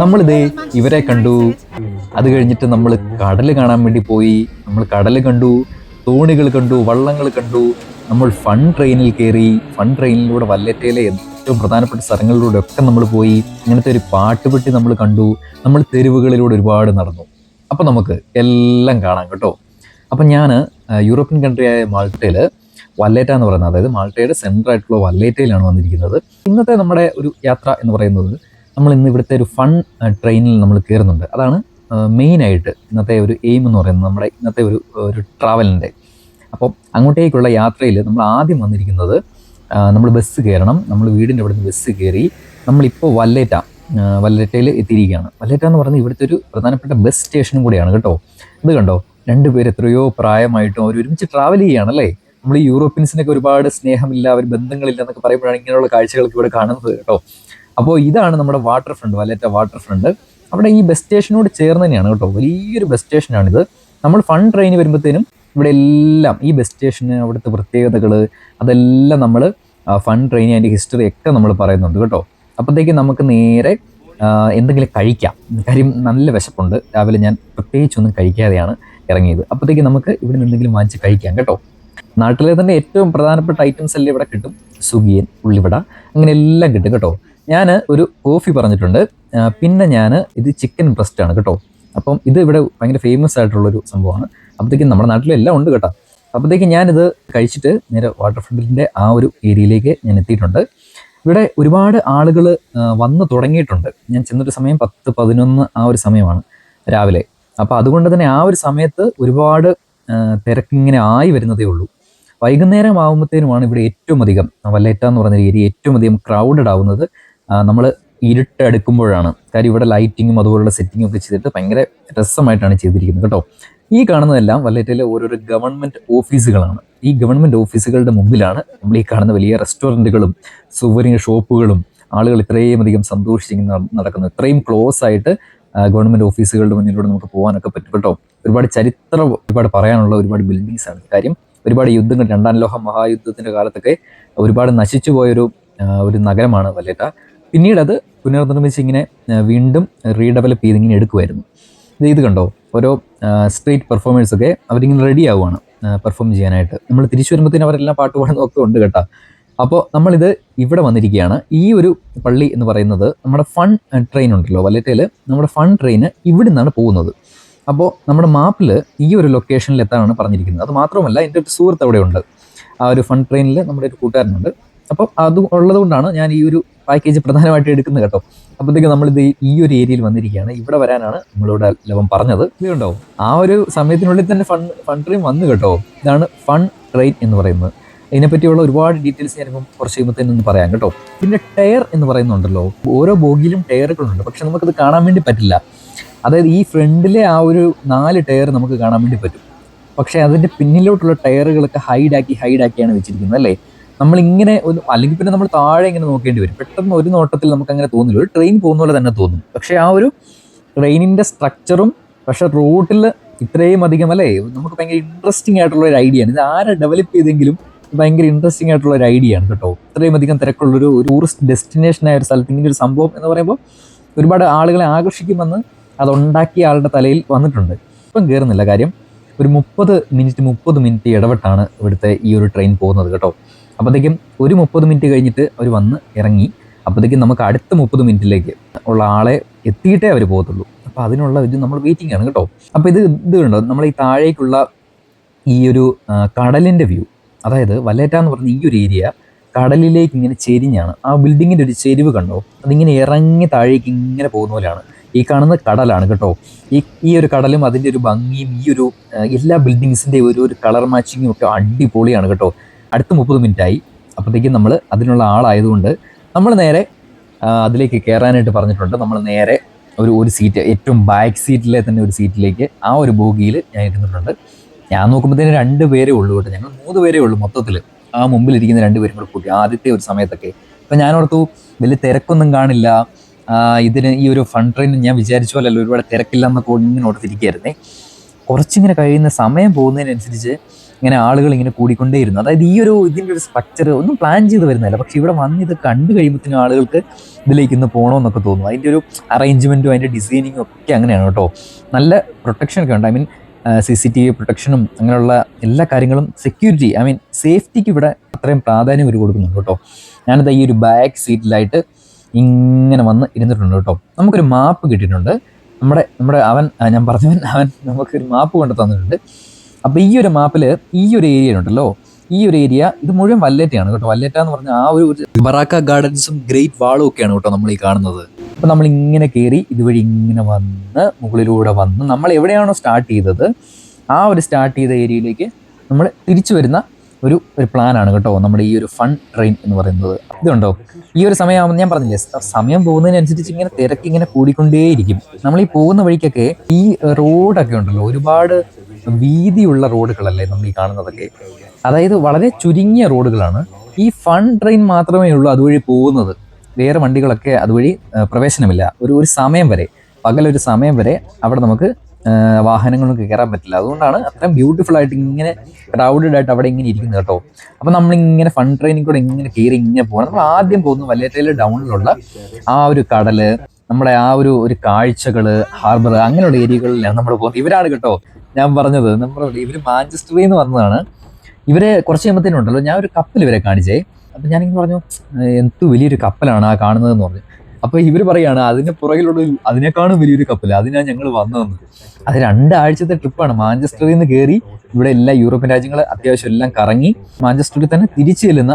നമ്മളിതേ ഇവരെ കണ്ടു. അത് കഴിഞ്ഞിട്ട് നമ്മൾ കടൽ കാണാൻ വേണ്ടി പോയി. നമ്മൾ കടൽ കണ്ടു, തോണികൾ കണ്ടു, വള്ളങ്ങൾ കണ്ടു. നമ്മൾ ഫൺ ട്രെയിനിൽ കയറി. ഫൺ ട്രെയിനിലൂടെ വല്ലറ്റയിലെ ഏറ്റവും പ്രധാനപ്പെട്ട സ്ഥലങ്ങളിലൂടെ ഒക്കെ നമ്മൾ പോയി. ഇങ്ങനത്തെ ഒരു പാട്ടുപെട്ടി നമ്മൾ കണ്ടു. നമ്മൾ തെരുവുകളിലൂടെ ഒരുപാട് നടന്നു. അപ്പം നമുക്ക് എല്ലാം കാണാം കേട്ടോ. അപ്പം ഞാൻ യൂറോപ്യൻ കൺട്രിയായ മാൾട്ടയിൽ വല്ലേറ്റ എന്ന് പറയുന്നത്, അതായത് മാൾട്ടയുടെ സെൻട്രൽ ആയിട്ടുള്ള വല്ലേറ്റയിലാണ് വന്നിരിക്കുന്നത്. ഇന്നത്തെ നമ്മുടെ ഒരു യാത്ര എന്ന് പറയുന്നത് നമ്മൾ ഇന്ന് ഇവിടുത്തെ ഒരു ഫൺ ട്രെയിനിൽ നമ്മൾ കയറുന്നുണ്ട്. അതാണ് മെയിനായിട്ട് ഇന്നത്തെ ഒരു എയിം എന്ന് പറയുന്നത്, നമ്മുടെ ഇന്നത്തെ ഒരു ട്രാവലിൻ്റെ. അപ്പോൾ അങ്ങോട്ടേക്കുള്ള യാത്രയിൽ നമ്മൾ ആദ്യം വന്നിരിക്കുന്നത്, നമ്മൾ ബസ് കയറണം. നമ്മൾ വീടിൻ്റെ അവിടെ നിന്ന് ബസ് കയറി നമ്മളിപ്പോൾ വല്ലേറ്റയിൽ എത്തിയിരിക്കുകയാണ്. വല്ലേറ്റ എന്ന് പറയുന്നത് ഇവിടുത്തെ ഒരു പ്രധാനപ്പെട്ട ബസ് സ്റ്റേഷനും കൂടിയാണ് കേട്ടോ. ഇത് കണ്ടോ, രണ്ടുപേർ എത്രയോ പ്രായമായിട്ടും അവർ ഒരുമിച്ച് ട്രാവൽ ചെയ്യുകയാണല്ലേ. നമ്മൾ ഈ യൂറോപ്യൻസിനൊക്കെ ഒരുപാട് സ്നേഹമില്ല, അവർ ബന്ധങ്ങളില്ല എന്നൊക്കെ പറയുമ്പോഴാണ് ഇങ്ങനെയുള്ള കാഴ്ചകളൊക്കെ ഇവിടെ കാണുന്നത് കേട്ടോ. അപ്പോൾ ഇതാണ് നമ്മുടെ വാട്ടർ ഫ്രണ്ട്, വല്ലേറ്റ വാട്ടർ ഫ്രണ്ട്. അവിടെ ഈ ബസ് സ്റ്റേഷനോട് ചേർന്ന് തന്നെയാണ് കേട്ടോ, വലിയൊരു ബസ് സ്റ്റേഷനാണിത്. നമ്മൾ ഫൺ ട്രെയിൻ വരുമ്പോഴത്തേനും ഇവിടെ എല്ലാം ഈ ബസ് സ്റ്റേഷന് അവിടുത്തെ പ്രത്യേകതകൾ അതെല്ലാം നമ്മൾ ഫൺ ട്രെയിൻ അതിൻ്റെ ഹിസ്റ്ററി ഒക്കെ നമ്മൾ പറയുന്നുണ്ട് കേട്ടോ. അപ്പോഴത്തേക്കും നമുക്ക് നേരെ എന്തെങ്കിലും കഴിക്കാം. കാര്യം നല്ല വിശപ്പുണ്ട്. രാവിലെ ഞാൻ പ്രത്യേകിച്ചൊന്നും കഴിക്കാതെയാണ് ഇറങ്ങിയത്. അപ്പോഴത്തേക്കും നമുക്ക് ഇവിടെ നിന്ന് എന്തെങ്കിലും വാങ്ങിച്ച് കഴിക്കാം കേട്ടോ. നാട്ടിലെ തന്നെ ഏറ്റവും പ്രധാനപ്പെട്ട ഐറ്റംസ് എല്ലാം ഇവിടെ കിട്ടും. സുഗിയൻ, ഉള്ളിവട, അങ്ങനെ എല്ലാം കിട്ടും കേട്ടോ. ഞാൻ ഒരു കോഫി പറഞ്ഞിട്ടുണ്ട്. പിന്നെ ഞാൻ ഇത് ചിക്കൻ ബ്രസ്റ്റ് ആണ് കേട്ടോ. അപ്പം ഇത് ഇവിടെ ഭയങ്കര ഫേമസ് ആയിട്ടുള്ളൊരു സംഭവമാണ്. അപ്പോഴത്തേക്കും നമ്മുടെ നാട്ടിലെല്ലാം ഉണ്ട് കേട്ടോ. അപ്പോഴത്തേക്കും ഞാനിത് കഴിച്ചിട്ട് നേരെ വാട്ടർ ഫ്രണ്ടിൻ്റെ ആ ഒരു ഏരിയയിലേക്ക് ഞാൻ എത്തിയിട്ടുണ്ട്. ഇവിടെ ഒരുപാട് ആളുകൾ വന്ന് തുടങ്ങിയിട്ടുണ്ട്. ഞാൻ ചെന്നൊരു സമയം 10-11 ആ ഒരു സമയമാണ് രാവിലെ. അപ്പോൾ അതുകൊണ്ട് തന്നെ ആ ഒരു സമയത്ത് ഒരുപാട് തിരക്കിങ്ങനെ ആയി വരുന്നതേ ഉള്ളൂ. വൈകുന്നേരം ആകുമ്പോഴത്തേനുമാണ് ഇവിടെ ഏറ്റവും അധികം, വല്ലേറ്റ എന്ന് പറഞ്ഞ ഏരിയ ഏറ്റവും അധികം ക്രൗഡഡ് ആവുന്നത് നമ്മൾ ഇരുട്ട് അടുക്കുമ്പോഴാണ്. കാര്യം ഇവിടെ ലൈറ്റിങ്ങും അതുപോലുള്ള സെറ്റിങ്ങും ഒക്കെ ചെയ്തിട്ട് ഭയങ്കര രസമായിട്ടാണ് ചെയ്തിരിക്കുന്നത് കേട്ടോ. ഈ കാണുന്നതെല്ലാം വല്ലേറ്റയിലെ ഓരോരോ ഗവൺമെൻറ് ഓഫീസുകളാണ്. ഈ ഗവൺമെൻറ് ഓഫീസുകളുടെ മുമ്പിലാണ് നമ്മൾ ഈ കാണുന്ന വലിയ റെസ്റ്റോറൻറ്റുകളും സുവനീർ ഷോപ്പുകളും. ആളുകൾ ഇത്രയും അധികം സന്തോഷിച്ചിങ്ങനെ നടക്കുന്നു. ഇത്രയും ക്ലോസ് ആയിട്ട് ഗവൺമെൻറ് ഓഫീസുകളുടെ മുന്നിലൂടെ നമുക്ക് പോകാനൊക്കെ പറ്റും കേട്ടോ. ഒരുപാട് ചരിത്രം ഒരുപാട് പറയാനുള്ള ഒരുപാട് ബിൽഡിങ്സ് ആണ്. കാര്യം ഒരുപാട് യുദ്ധങ്ങൾ, രണ്ടാം ലോക മഹായുദ്ധത്തിൻ്റെ കാലത്തൊക്കെ ഒരുപാട് നശിച്ചു പോയൊരു നഗരമാണ് വല്ലേറ്റ. പിന്നീട് അത് പുനർനിർമ്മിച്ച് ഇങ്ങനെ വീണ്ടും റീഡെവലപ്പ് ചെയ്ത് ഇങ്ങനെ എടുക്കുമായിരുന്നു. ഇത് കണ്ടോ, ഓരോ സ്ട്രീറ്റ് പെർഫോമേഴ്സൊക്കെ അവരിങ്ങനെ റെഡി ആവുകയാണ് പെർഫോം ചെയ്യാനായിട്ട്. നമ്മൾ തിരിച്ചു വരുമ്പോഴത്തേനും അവരെല്ലാം പാട്ട് പാടുന്നതൊക്കെ ഉണ്ട് കേട്ടോ. അപ്പോൾ നമ്മളിത് ഇവിടെ വന്നിരിക്കുകയാണ്. ഈ ഒരു പള്ളി എന്ന് പറയുന്നത് നമ്മുടെ ഫൺ ട്രെയിൻ ഉണ്ടല്ലോ വല്ലേറ്റയിൽ, നമ്മുടെ ഫൺ ട്രെയിന് ഇവിടെ നിന്നാണ് പോകുന്നത്. അപ്പോൾ നമ്മുടെ മാപ്പിൽ ഈ ഒരു ലൊക്കേഷനിൽ എത്താനാണ് പറഞ്ഞിരിക്കുന്നത്. അത് മാത്രമല്ല, എൻ്റെ ഒരു സുഹൃത്ത് അവിടെ ഉണ്ട്. ആ ഒരു ഫൺ ട്രെയിനിൽ നമ്മുടെ ഒരു കൂട്ടുകാരനുണ്ട്. അപ്പോൾ അത് ഉള്ളത് കൊണ്ടാണ് ഞാൻ ഈ ഒരു പാക്കേജ് പ്രധാനമായിട്ട് എടുക്കുന്നത് കേട്ടോ. അപ്പോഴത്തേക്ക് നമ്മളിത് ഈ ഒരു ഏരിയയിൽ വന്നിരിക്കുകയാണ്. ഇവിടെ വരാനാണ് നമ്മളിവിടെ ലവൻ പറഞ്ഞത്. ഇതുണ്ടോ, ആ ഒരു സമയത്തിനുള്ളിൽ തന്നെ ഫൺ ട്രെയിൻ വന്നു കേട്ടോ. ഇതാണ് ഫൺ ട്രെയിൻ എന്ന് പറയുന്നത്. ഇതിനെപ്പറ്റിയുള്ള ഒരുപാട് ഡീറ്റെയിൽസ് ഞാനിപ്പം കുറച്ച് കഴിയുമ്പോഴത്തേനൊന്ന് പറയാം കേട്ടോ. പിന്നെ ടയർ എന്ന് പറയുന്നുണ്ടല്ലോ, ഓരോ ബോഗിയിലും ടയറുകളുണ്ട്. പക്ഷെ നമുക്കത് കാണാൻ വേണ്ടി പറ്റില്ല. അതായത് ഈ ഫ്രണ്ടിലെ ആ ഒരു 4 ടയർ നമുക്ക് കാണാൻ വേണ്ടി പറ്റും. പക്ഷേ അതിൻ്റെ പിന്നിലോട്ടുള്ള ടയറുകളൊക്കെ ഹൈഡാക്കിയാണ് വെച്ചിരിക്കുന്നത് അല്ലേ. നമ്മളിങ്ങനെ അല്ലെങ്കിൽ പിന്നെ നമ്മൾ താഴെ ഇങ്ങനെ നോക്കേണ്ടി വരും. പെട്ടെന്ന് ഒരു നോട്ടത്തിൽ നമുക്ക് അങ്ങനെ തോന്നില്ല. ഒരു ട്രെയിൻ പോകുന്ന പോലെ തന്നെ തോന്നും. പക്ഷേ ആ ഒരു ട്രെയിനിൻ്റെ സ്ട്രക്ചറും പക്ഷേ റൂട്ടിൽ ഇത്രയും അധികം അല്ലേ, നമുക്ക് ഭയങ്കര ഇൻട്രസ്റ്റിംഗ് ആയിട്ടുള്ള ഒരു ഐഡിയ ആണ്. ഇത് ആരെ ഡെവലപ്പ് ചെയ്തെങ്കിലും ഭയങ്കര ഇൻട്രസ്റ്റിംഗ് ആയിട്ടുള്ള ഒരു ഐഡിയ ആണ് കേട്ടോ. ഇത്രയും അധികം തിരക്കുള്ളൊരു ടൂറിസ്റ്റ് ഡെസ്റ്റിനേഷനായ ഒരു സ്ഥലത്ത് ഇങ്ങനെ ഒരു സംഭവം എന്ന് പറയുമ്പോൾ ഒരുപാട് ആളുകളെ ആകർഷിക്കുമെന്ന് അതുണ്ടാക്കിയ ആളുടെ തലയിൽ വന്നിട്ടുണ്ട്. ഇപ്പം കയറുന്നില്ല. കാര്യം ഒരു 30 മിനിറ്റ് ഇടവിട്ടാണ് ഇവിടുത്തെ ഈ ഒരു ട്രെയിൻ പോകുന്നത് കേട്ടോ. അപ്പോഴത്തേക്കും ഒരു 30 മിനിറ്റ് കഴിഞ്ഞിട്ട് അവർ വന്ന് ഇറങ്ങി. അപ്പോഴത്തേക്കും നമുക്ക് അടുത്ത 30 മിനിറ്റിലേക്ക് ഉള്ള ആളെ എത്തിയിട്ടേ അവർ പോകത്തുള്ളൂ. അപ്പോൾ അതിനുള്ള ഇത് നമ്മൾ വെയിറ്റിംഗ് ആണ് കേട്ടോ. അപ്പോൾ ഇത് കണ്ടോ, നമ്മൾ ഈ താഴേക്കുള്ള ഈ ഒരു കടലിൻ്റെ വ്യൂ. അതായത് വല്ലേറ്റ എന്ന് പറഞ്ഞ ഈ ഒരു ഏരിയ കടലിലേക്ക് ഇങ്ങനെ ചെരിഞ്ഞാണ്. ആ ബിൽഡിങ്ങിൻ്റെ ഒരു ചെരിവ് കണ്ടോ, അതിങ്ങനെ ഇറങ്ങി താഴേക്ക് ഇങ്ങനെ പോകുന്ന പോലെയാണ്. ഈ കാണുന്നത് കടലാണ് കേട്ടോ. ഈ ഒരു കടലും അതിൻ്റെ ഒരു ഭംഗിയും ഈ ഒരു എല്ലാ ബിൽഡിങ്സിൻ്റെ ഒരു കളർ മാച്ചിങ്ങും ഒക്കെ അടിപൊളിയാണ് കേട്ടോ. അടുത്ത 30 മിനിറ്റായി. അപ്പോഴത്തേക്കും നമ്മൾ അതിനുള്ള ആളായതുകൊണ്ട് നമ്മൾ നേരെ അതിലേക്ക് കയറാനായിട്ട് പറഞ്ഞിട്ടുണ്ട്. നമ്മൾ നേരെ ഒരു സീറ്റ്, ഏറ്റവും ബാക്ക് സീറ്റിലെ തന്നെ ഒരു സീറ്റിലേക്ക്, ആ ഒരു ബോഗിയിൽ ഞാൻ ഇരുന്നിട്ടുണ്ട്. ഞാൻ നോക്കുമ്പോഴത്തേന് 2 പേരേ ഉള്ളൂ കേട്ടോ. ഞങ്ങൾ 3 പേരേ ഉള്ളൂ മൊത്തത്തിൽ. ആ മുമ്പിലിരിക്കുന്ന 2 പേരും കൂടെ കൂട്ടി ആദ്യത്തെ ഒരു സമയത്തൊക്കെ. അപ്പം ഞാനോർത്തു വലിയ തിരക്കൊന്നും കാണില്ല ഇതിന്. ഈ ഒരു ഫൺ ട്രെയിൻ ഞാൻ വിചാരിച്ച പോലെയല്ല, ഒരുപാട് തിരക്കില്ല എന്നൊക്കെ ഇങ്ങനെ ഓർത്തിരിക്കുകയായിരുന്നേ. കുറച്ചിങ്ങനെ കഴിയുന്ന സമയം പോകുന്നതിനനുസരിച്ച് ഇങ്ങനെ ആളുകൾ ഇങ്ങനെ കൂടിക്കൊണ്ടേയിരുന്നു. അതായത് ഈ ഒരു ഇതിൻ്റെ ഒരു സ്ട്രക്ചർ ഒന്നും പ്ലാൻ ചെയ്ത് വരുന്നില്ല, പക്ഷെ ഇവിടെ വന്ന് ഇത് കണ്ടു കഴിയുമ്പോഴത്തേനും ആളുകൾക്ക് ഇതിലേക്ക് ഇന്ന് പോകണമെന്നൊക്കെ തോന്നും. അതിൻ്റെ ഒരു അറേഞ്ച്മെൻറ്റും അതിൻ്റെ ഡിസൈനിങ്ങും ഒക്കെ അങ്ങനെയാണ് കേട്ടോ. നല്ല പ്രൊട്ടക്ഷൻ ഒക്കെ ഉണ്ട്. ഐ മീൻ CCTV പ്രൊട്ടക്ഷനും അങ്ങനെയുള്ള എല്ലാ കാര്യങ്ങളും, സെക്യൂരിറ്റി, ഐ മീൻ സേഫ്റ്റിക്ക് ഇവിടെ അത്രയും പ്രാധാന്യം ഇവർ കൊടുക്കുന്നുണ്ട് കേട്ടോ. ഞാനിത് ഈ ഒരു ബാക്ക് സീറ്റിലായിട്ട് ഇങ്ങനെ വന്ന് ഇരുന്നിട്ടുണ്ട് കേട്ടോ. നമുക്കൊരു മാപ്പ് കിട്ടിയിട്ടുണ്ട്. നമ്മുടെ ഞാൻ പറഞ്ഞവൻ നമുക്കൊരു മാപ്പ് കൊണ്ട് തന്നിട്ടുണ്ട്. അപ്പോൾ ഈ ഒരു മാപ്പിൽ ഈ ഒരു ഏരിയ ഉണ്ടല്ലോ, ഈ ഒരു ഏരിയ ഇത് മുഴുവൻ വല്ലേറ്റയാണ് കേട്ടോ. വല്ലേറ്റ എന്ന് പറഞ്ഞാൽ ആ ഒരു ബറാക്ക ഗാർഡൻസും ഗ്രേറ്റ് വാളും ഒക്കെയാണ് കേട്ടോ നമ്മൾ ഈ കാണുന്നത്. അപ്പോൾ നമ്മൾ ഇങ്ങനെ കയറി ഇതുവഴി ഇങ്ങനെ വന്ന് മുകളിലൂടെ വന്ന് നമ്മൾ എവിടെയാണോ സ്റ്റാർട്ട് ചെയ്തത് ആ ഒരു സ്റ്റാർട്ട് ചെയ്ത ഏരിയയിലേക്ക് നമ്മൾ തിരിച്ചു വരുന്ന ഒരു പ്ലാനാണ് കേട്ടോ നമ്മുടെ ഈ ഒരു ഫൺ ട്രെയിൻ എന്ന് പറയുന്നത്. ഇതുണ്ടോ, ഈ ഒരു സമയമാകുമ്പോൾ ഞാൻ പറഞ്ഞില്ലേ, സമയം പോകുന്നതിനനുസരിച്ച് ഇങ്ങനെ തിരക്ക് ഇങ്ങനെ കൂടിക്കൊണ്ടേയിരിക്കും. നമ്മൾ ഈ പോകുന്ന വഴിക്കൊക്കെ ഈ റോഡൊക്കെ ഉണ്ടല്ലോ, ഒരുപാട് വീതിയുള്ള റോഡുകളല്ലേ നമ്മൾ ഈ കാണുന്നതൊക്കെ. അതായത് വളരെ ചുരുങ്ങിയ റോഡുകളാണ്. ഈ ഫൺ ട്രെയിൻ മാത്രമേ ഉള്ളൂ അതുവഴി പോകുന്നത്. വേറെ വണ്ടികളൊക്കെ അതുവഴി പ്രവേശനമില്ല. ഒരു സമയം വരെ, പകലൊരു സമയം വരെ അവിടെ നമുക്ക് വാഹനങ്ങളൊക്കെ കയറാൻ പറ്റില്ല. അതുകൊണ്ടാണ് അത്രയും ബ്യൂട്ടിഫുൾ ആയിട്ട് ഇങ്ങനെ ക്രൗഡഡ് ആയിട്ട് അവിടെ ഇങ്ങനെ ഇരിക്കുന്നത് കേട്ടോ. അപ്പം നമ്മളിങ്ങനെ ഫൺ ട്രെയിനിൽ കൂടെ ഇങ്ങനെ കയറി ഇങ്ങനെ പോകണം. നമ്മൾ ആദ്യം പോകുന്നത് വല്ലേറ്റയിലെ ഡൗണിലുള്ള ആ ഒരു കടല്, നമ്മുടെ ആ ഒരു കാഴ്ചകള്, ഹാർബർ, അങ്ങനെയുള്ള ഏരിയകളിലാണ് നമ്മൾ പോകുന്നത്. ഇവരാണ് കേട്ടോ ഞാൻ പറഞ്ഞത്, ഇവര് മാഞ്ചസ്റ്ററിൽ നിന്ന് വന്നതാണ്. ഇവരെ കുറച്ച് കഴിയുമ്പോഴത്തേനുണ്ടല്ലോ ഞാൻ ഒരു കപ്പൽ ഇവരെ കാണിച്ചേ. അപ്പം ഞാനിങ്ങനെ പറഞ്ഞു, എന്ത് വലിയൊരു കപ്പലാണ് ആ കാണുന്നതെന്ന് പറഞ്ഞു. അപ്പോൾ ഇവർ പറയുകയാണ് അതിന് പുറകിലുള്ള അതിനേക്കാളും വലിയൊരു കപ്പൽ, അതിനാണ് ഞങ്ങൾ വന്നതെന്ന്. അത് 2 ആഴ്ചത്തെ ട്രിപ്പാണ്. മാഞ്ചസ്റ്ററിൽ നിന്ന് കയറി ഇവിടെ എല്ലാ യൂറോപ്യൻ രാജ്യങ്ങൾ അത്യാവശ്യം എല്ലാം കറങ്ങി മാഞ്ചസ്റ്ററിൽ തന്നെ തിരിച്ചു ചെല്ലുന്ന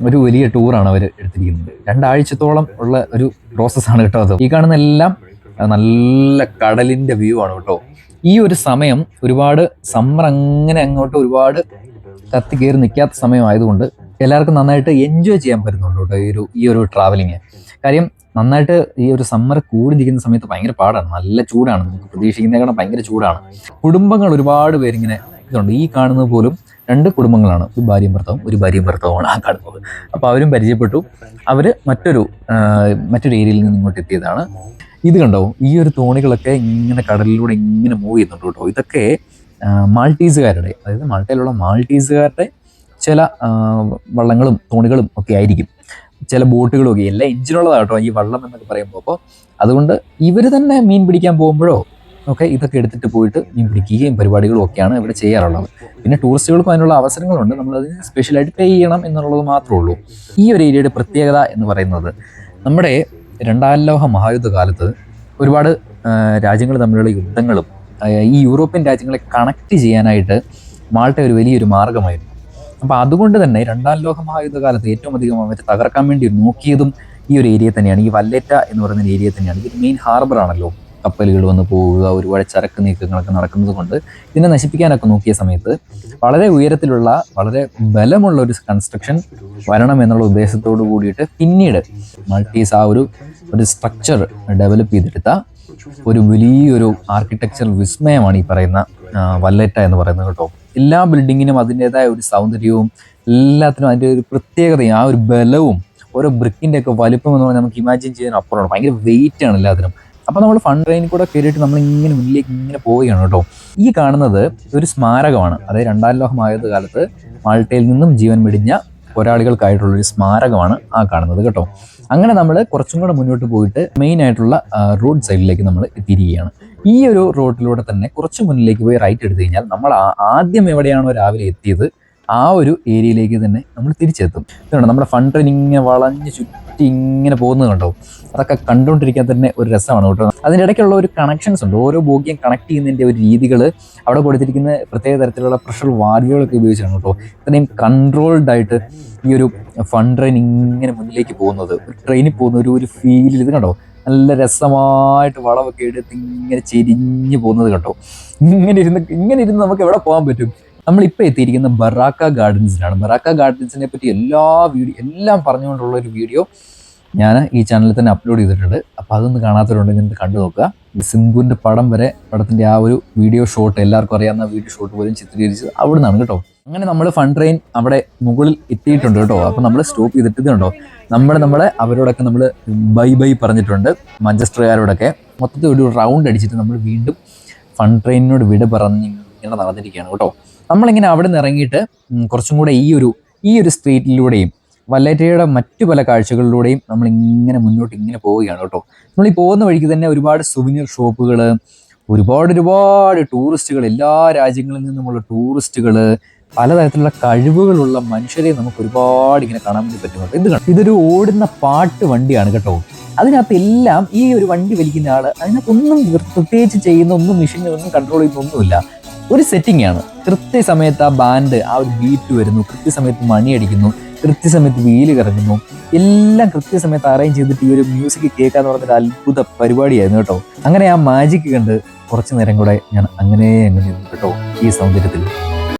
ഒരു വലിയ ടൂറാണ് അവർ എടുത്തിരിക്കുന്നത്. 2 ആഴ്ചത്തോളം ഉള്ള ഒരു പ്രോസസ്സാണ് കേട്ടോ അത്. ഈ കാണുന്ന എല്ലാം നല്ല കടലിൻ്റെ വ്യൂ ആണ് കേട്ടോ. ഈ ഒരു സമയം ഒരുപാട് സമ്മർ അങ്ങനെ അങ്ങോട്ട് ഒരുപാട് കത്തി കയറി നിൽക്കാത്ത സമയമായതുകൊണ്ട് എല്ലാവർക്കും നന്നായിട്ട് എൻജോയ് ചെയ്യാൻ പറ്റുന്നുണ്ട് കേട്ടോ ഈ ഒരു ട്രാവലിങ്. കാര്യം നന്നായിട്ട് ഈ ഒരു സമ്മർ കൂടി നിൽക്കുന്ന സമയത്ത് ഭയങ്കര പാടാണ്, നല്ല ചൂടാണ്, നമുക്ക് പ്രതീക്ഷിക്കുന്നതിനേക്കാളും ഭയങ്കര ചൂടാണ്. കുടുംബങ്ങൾ ഒരുപാട് പേരിങ്ങനെ ഇതുണ്ട്. ഈ കാണുന്നത് പോലും 2 കുടുംബങ്ങളാണ്, ഒരു ഭാര്യയും ഭർത്താവുമാണ് ആ കാണുന്നത്. അപ്പോൾ അവരും പരിചയപ്പെട്ടു. അവർ മറ്റൊരു ഏരിയയിൽ നിന്ന് ഇങ്ങോട്ട് എത്തിയതാണ്. ഇത് കണ്ടോ, ഈ ഒരു തോണികളൊക്കെ ഇങ്ങനെ കടലിലൂടെ ഇങ്ങനെ മൂവ് ചെയ്യുന്നുണ്ട് കേട്ടോ. ഇതൊക്കെ മാൾട്ടീസുകാരുടെ, അതായത് മാൾട്ടയിലുള്ള മാൾട്ടീസുകാരുടെ ചില വള്ളങ്ങളും തോണികളും ഒക്കെ ആയിരിക്കും, ചില ബോട്ടുകളും ഒക്കെ. എല്ലാം എഞ്ചിനുള്ളതാണ് കേട്ടോ ഈ വള്ളം എന്നൊക്കെ പറയുമ്പോൾ. അപ്പോൾ അതുകൊണ്ട് ഇവർ തന്നെ മീൻ പിടിക്കാൻ പോകുമ്പോഴോ ഒക്കെ ഇതൊക്കെ എടുത്തിട്ട് പോയിട്ട് മീൻ പിടിക്കുകയും പരിപാടികളും ഒക്കെയാണ് ഇവിടെ ചെയ്യാറുള്ളത്. പിന്നെ ടൂറിസ്റ്റുകൾക്കും അതിനുള്ള അവസരങ്ങളുണ്ട്, നമ്മളതിന് സ്പെഷ്യലായിട്ട് പേ ചെയ്യണം എന്നുള്ളത് മാത്രമേ ഉള്ളൂ. ഈ ഒരു ഏരിയയുടെ പ്രത്യേകത എന്ന് പറയുന്നത്, നമ്മുടെ 2ാം ലോക മഹായുദ്ധ കാലത്ത് ഒരുപാട് രാജ്യങ്ങൾ തമ്മിലുള്ള യുദ്ധങ്ങളും ഈ യൂറോപ്യൻ രാജ്യങ്ങളെ കണക്ട് ചെയ്യാനായിട്ട് മാൾട്ട ഒരു വലിയൊരു മാർഗമായിരുന്നു. അപ്പോൾ അതുകൊണ്ട് തന്നെ 2ാം ലോക മഹായുദ്ധ കാലത്ത് ഏറ്റവും അധികം അവർ തകർക്കാൻ വേണ്ടി നോക്കിയതും ഈ ഒരു ഏരിയ തന്നെയാണ്, ഈ വല്ലേറ്റ എന്ന് പറയുന്ന ഏരിയ തന്നെയാണ്. ഇതൊരു മെയിൻ ഹാർബർ ആണല്ലോ, കപ്പലുകൾ വന്ന് പോവുക, ഒരുപാട് ചരക്ക് നീക്കങ്ങളൊക്കെ നടക്കുന്നത് കൊണ്ട് ഇതിനെ നശിപ്പിക്കാനൊക്കെ നോക്കിയ സമയത്ത് വളരെ ഉയരത്തിലുള്ള വളരെ ബലമുള്ള ഒരു കൺസ്ട്രക്ഷൻ വരണം എന്നുള്ള ഉദ്ദേശത്തോടു കൂടിയിട്ട് പിന്നീട് മൾട്ടീസ് ആ ഒരു സ്ട്രക്ചർ ഡെവലപ്പ് ചെയ്തെടുത്ത ഒരു വലിയൊരു ആർക്കിടെക്ചർ വിസ്മയമാണ് ഈ പറയുന്ന വല്ലേറ്റ എന്ന് പറയുന്നത് കേട്ടോ. എല്ലാ ബിൽഡിങ്ങിനും അതിൻ്റെതായ ഒരു സൗന്ദര്യവും എല്ലാത്തിനും അതിൻ്റെ ഒരു പ്രത്യേകതയും ആ ഒരു ബലവും ഓരോ ബ്രിക്കിൻ്റെ ഒക്കെ വലിപ്പം എന്ന് പറഞ്ഞാൽ നമുക്ക് ഇമാജിൻ ചെയ്യാൻ അപ്പുറമാണ്. ഭയങ്കര വെയിറ്റ് ആണ് എല്ലാത്തിനും. അപ്പോൾ നമ്മൾ ഫൺ ട്രെയിനിൽ കൂടെ കയറിയിട്ട് നമ്മൾ ഇങ്ങനെ മുന്നിലേക്ക് ഇങ്ങനെ പോവുകയാണ് കേട്ടോ. ഈ കാണുന്നത് ഒരു സ്മാരകമാണ്. അതായത് 2ാം ലോക മഹായുദ്ധ കാലത്ത് മാൾട്ടയിൽ നിന്നും ജീവൻ വെടിഞ്ഞ പോരാളികൾക്കായിട്ടുള്ളൊരു സ്മാരകമാണ് ആ കാണുന്നത് കേട്ടോ. അങ്ങനെ നമ്മൾ കുറച്ചും കൂടെ മുന്നോട്ട് പോയിട്ട് മെയിൻ ആയിട്ടുള്ള റോഡ് സൈഡിലേക്ക് നമ്മൾ എത്തിയിരിക്കുകയാണ്. ഈ ഒരു റോഡിലൂടെ തന്നെ കുറച്ച് മുന്നിലേക്ക് പോയി റൈറ്റ് എടുത്തു കഴിഞ്ഞാൽ നമ്മൾ ആദ്യം എവിടെയാണോ രാവിലെ എത്തിയത് ആ ഒരു ഏരിയയിലേക്ക് തന്നെ നമ്മൾ തിരിച്ചെത്തും. ഇതുകൊണ്ട് നമ്മുടെ ഫൺ ട്രെയിൻ ഇങ്ങനെ വളഞ്ഞ് ചുറ്റി ഇങ്ങനെ പോകുന്നത് കണ്ടോ. അതൊക്കെ കണ്ടുകൊണ്ടിരിക്കാൻ തന്നെ ഒരു രസമാണ് കേട്ടോ. അതിൻ്റെ ഇടയ്ക്കുള്ള ഒരു കണക്ഷൻസ് ഉണ്ട്, ഓരോ ബോഗിയും കണക്ട് ചെയ്യുന്നതിൻ്റെ ഒരു രീതികൾ അവിടെ കൊടുത്തിരിക്കുന്ന പ്രത്യേക തരത്തിലുള്ള പ്രഷർ വാൽവുകളൊക്കെ ഉപയോഗിച്ചാണ് കേട്ടോ ഇത്രയും കൺട്രോൾഡ് ആയിട്ട് ഈ ഒരു ഫൺ ട്രെയിൻ ഇങ്ങനെ മുന്നിലേക്ക് പോകുന്നത്. ട്രെയിനിൽ പോകുന്ന ഒരു ഫീലിൽ ഇത് കണ്ടോ, നല്ല രസമായിട്ട് വളവൊക്കെ എടുത്ത് ഇങ്ങനെ ചെരിഞ്ഞ് പോകുന്നത് കേട്ടോ. ഇങ്ങനെ ഇരുന്ന് നമുക്ക് എവിടെ പോകാൻ പറ്റും? നമ്മളിപ്പോൾ എത്തിയിരിക്കുന്ന ബറാക്ക ഗാർഡൻസിലാണ്. ബറാക്ക ഗാർഡൻസിനെ പറ്റി എല്ലാം പറഞ്ഞുകൊണ്ടുള്ള ഒരു വീഡിയോ ഞാൻ ഈ ചാനലിൽ തന്നെ അപ്ലോഡ് ചെയ്തിട്ടുണ്ട്. അപ്പോൾ അതൊന്ന് കാണാത്തവരുണ്ടെങ്കിൽ ഇത് കണ്ടു നോക്കുക. സിംബുവിൻ്റെ പടത്തിൻ്റെ ആ ഒരു വീഡിയോ ഷോട്ട്, എല്ലാവർക്കും അറിയാവുന്ന വീഡിയോ ഷോട്ട് പോലും ചിത്രീകരിച്ചത് അവിടെ നിന്നാണ് കേട്ടോ. അങ്ങനെ നമ്മൾ ഫൺ ട്രെയിൻ അവിടെ മുകളിൽ എത്തിയിട്ടുണ്ട് കേട്ടോ. അപ്പോൾ നമ്മൾ സ്റ്റോപ്പ് ചെയ്തിട്ട് കണ്ടോ നമ്മളെ അവരോടൊക്കെ നമ്മൾ ബൈ പറഞ്ഞിട്ടുണ്ട്, മാഞ്ചസ്റ്ററുകാരോടൊക്കെ. മൊത്തത്തിൽ ഒരു റൗണ്ട് അടിച്ചിട്ട് നമ്മൾ വീണ്ടും ഫൺ ട്രെയിനിനോട് വിട പറഞ്ഞ് ഇങ്ങനെ നടന്നിരിക്കുകയാണ് കേട്ടോ. നമ്മളിങ്ങനെ അവിടെ നിന്ന് ഇറങ്ങിയിട്ട് കുറച്ചും കൂടെ ഈ ഒരു സ്ട്രീറ്റിലൂടെയും വല്ലറ്റയുടെ മറ്റു പല കാഴ്ചകളിലൂടെയും നമ്മളിങ്ങനെ മുന്നോട്ട് ഇങ്ങനെ പോവുകയാണ് കേട്ടോ. നമ്മൾ ഈ പോകുന്ന വഴിക്ക് തന്നെ ഒരുപാട് സുവനീർ ഷോപ്പുകൾ, ഒരുപാട് ടൂറിസ്റ്റുകൾ, എല്ലാ രാജ്യങ്ങളിൽ നിന്നുമുള്ള ടൂറിസ്റ്റുകൾ, പലതരത്തിലുള്ള കഴിവുകളുള്ള മനുഷ്യരെ നമുക്ക് ഒരുപാട് ഇങ്ങനെ കാണാൻ വേണ്ടി പറ്റുന്നുണ്ട്. ഇതൊരു ഓടുന്ന പാട്ട് വണ്ടിയാണ് കേട്ടോ. അതിനകത്ത് എല്ലാം ഈ ഒരു വണ്ടി വലിക്കുന്ന ആള് അതിനകത്തൊന്നും പ്രത്യേകിച്ച് ചെയ്യുന്ന ഒന്നും മെഷീനൊന്നും കൺട്രോൾ ചെയ്യുന്നൊന്നുമില്ല. ഒരു സെറ്റിംഗ് ആണ്. കൃത്യസമയത്ത് ആ ബാൻഡ്, ആ ഒരു ബീറ്റ് വരുന്നു, കൃത്യസമയത്ത് മണി അടിക്കുന്നു, കൃത്യസമയത്ത് വീല് കറങ്ങുന്നു, എല്ലാം കൃത്യസമയത്ത് അറേഞ്ച് ചെയ്തിട്ട് ഈ ഒരു മ്യൂസിക് കേൾക്കാന്ന് പറഞ്ഞൊരു അത്ഭുത പരിപാടിയായിരുന്നു കേട്ടോ. അങ്ങനെ ആ മാജിക് കണ്ട് കുറച്ചു നേരം കൂടെ ഞാൻ അങ്ങനെ ഇരുന്നു കേട്ടോ ഈ സൗന്ദര്യത്തിൽ.